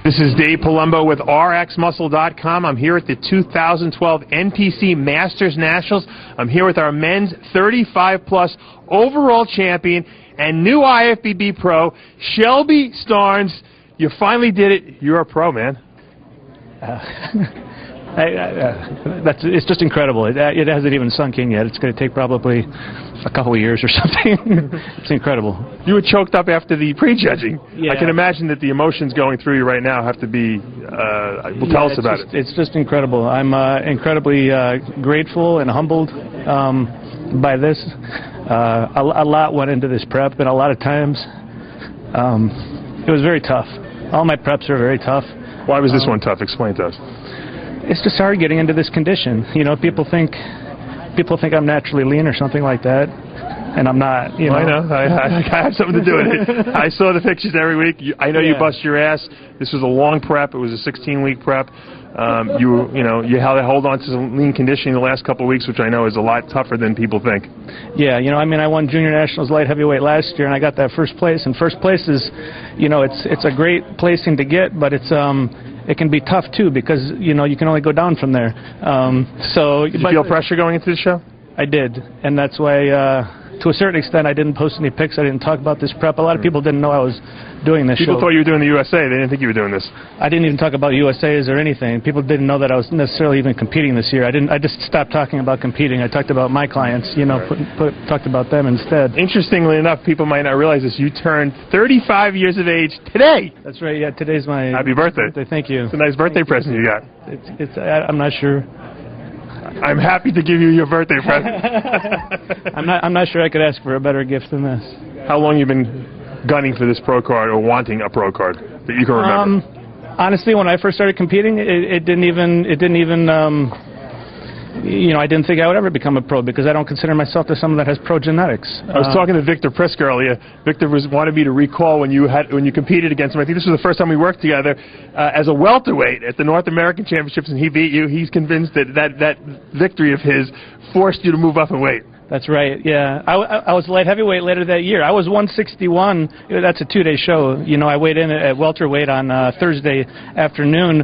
This is Dave Palumbo with RxMuscle.com. I'm here at the 2012 NPC Masters Nationals. I'm here with our men's 35-plus overall champion and new IFBB pro, Shelby Starnes. You finally did it. You're a pro, man. It's just incredible. It hasn't even sunk in yet. It's going to take probably a couple of years or something. It's incredible. You were choked up after the prejudging. Yeah. I can imagine that the emotions going through you right now have to be, tell us about it. It's just incredible. I'm incredibly grateful and humbled by this. A lot went into this prep, and a lot of times it was very tough. All my preps are very tough. Why was this one tough? Explain to us. It's just hard getting into this condition. You know, people think I'm naturally lean or something like that, and I'm not. You know. I know. I have something to do with it. I saw the pictures every week. I know you bust your ass. This was a long prep. It was a 16-week prep. You had to hold on to some lean conditioning the last couple of weeks, which I know is a lot tougher than people think. Yeah, I mean, I won Junior Nationals light heavyweight last year, and I got that first place. And first place is, it's a great placing to get, but it can be tough too because you can only go down from there. Did you feel pressure going into the show? I did, and that's why. To a certain extent, I didn't post any pics. I didn't talk about this prep. A lot of people didn't know I was doing this show. People thought you were doing the USA. They didn't think you were doing this. I didn't even talk about USAs or anything. People didn't know that I was necessarily even competing this year. I just stopped talking about competing. I talked about my clients, talked about them instead. Interestingly enough, people might not realize this. You turned 35 years of age today. That's right. Yeah, today's my happy birthday. Thank you. It's a nice birthday present you got. I'm not sure. I'm happy to give you your birthday present. I'm not sure I could ask for a better gift than this. How long you been gunning for this pro card or wanting a pro card that you can remember? Honestly, when I first started competing, it didn't even I didn't think I would ever become a pro because I don't consider myself to someone that has pro genetics. I was talking to Victor Prisk earlier. Victor wanted me to recall when you competed against him. I think this was the first time we worked together as a welterweight at the North American Championships, and he beat you. He's convinced that victory of his forced you to move up in weight. That's right, yeah. I was light heavyweight later that year. I was 161. That's a two-day show. I weighed in at welterweight on Thursday afternoon.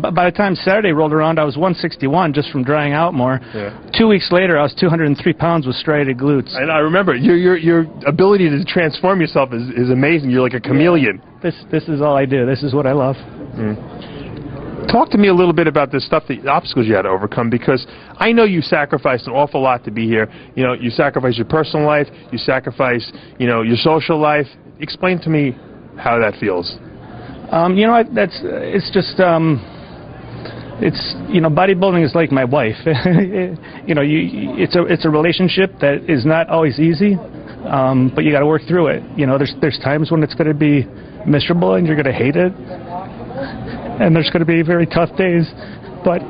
By the time Saturday rolled around, I was 161 just from drying out more. Yeah. 2 weeks later, I was 203 pounds with striated glutes. And I remember, your ability to transform yourself is amazing. You're like a chameleon. Yeah. This is all I do. This is what I love. Talk to me a little bit about the obstacles you had to overcome, because I know you sacrificed an awful lot to be here. You sacrificed your personal life, you sacrificed, your social life. Explain to me how that feels. Bodybuilding is like my wife. It's a relationship that is not always easy, but you got to work through it. There's times when it's going to be miserable and you're going to hate it. And there's going to be very tough days, but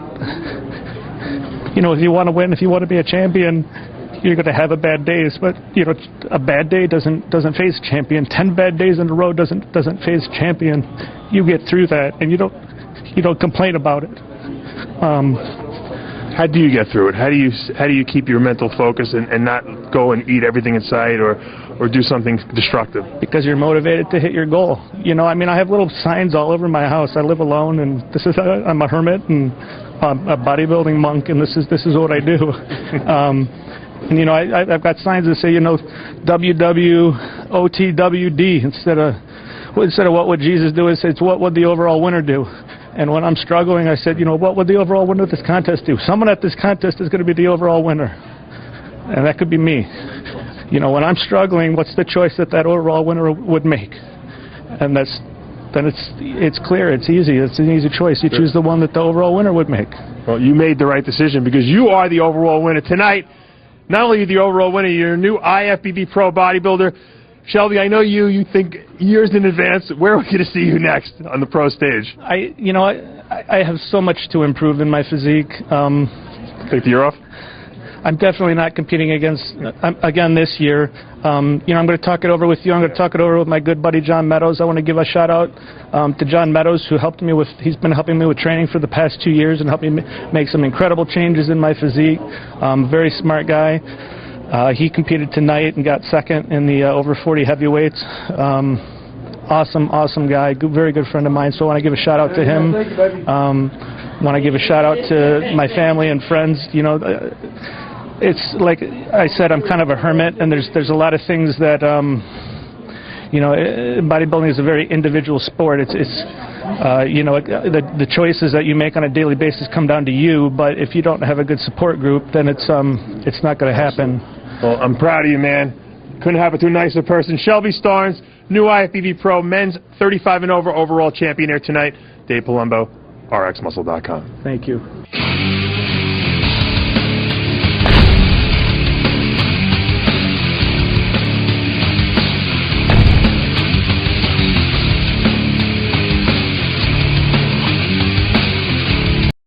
if you want to win, if you want to be a champion, you're going to have bad days. But a bad day doesn't phase a champion. 10 bad days in a row doesn't phase a champion. You get through that, and you don't complain about it. How do you get through it? How do you keep your mental focus and not go and eat everything in sight or do something destructive? Because you're motivated to hit your goal. I have little signs all over my house. I live alone, and I'm a hermit and a bodybuilding monk, and this is what I do. I've got signs that say WWOTWD instead of what would Jesus do. It's what would the overall winner do. And when I'm struggling, I said, what would the overall winner of this contest do? Someone at this contest is going to be the overall winner. And that could be me. When I'm struggling, what's the choice that overall winner would make? And then it's clear, it's easy. It's an easy choice. You choose the one that the overall winner would make. Well, you made the right decision because you are the overall winner tonight. Not only are you the overall winner, you're a new IFBB pro bodybuilder. Shelby, I know you think years in advance. Where are we going to see you next on the pro stage? I have so much to improve in my physique. Take the year off? I'm definitely not competing again this year. I'm going to talk it over with you. I'm going to talk it over with my good buddy John Meadows. I want to give a shout out to John Meadows, who he's been helping me with training for the past 2 years and helped me make some incredible changes in my physique. Very smart guy. He competed tonight and got second in the over 40 heavyweights. awesome guy, very good friend of mine, so I want to give a shout out to him. Want to give a shout out to my family and friends. You know, it's like I said, I'm kind of a hermit, and there's a lot of things that, you know, bodybuilding is a very individual sport. It's you know, the choices that you make on a daily basis come down to you, but if you don't have a good support group, then it's not going to happen. Well, I'm proud of you, man. Couldn't have it to a nicer person. Shelby Starnes, new IFBB Pro, men's 35 and over overall champion here tonight. Dave Palumbo, rxmuscle.com. Thank you.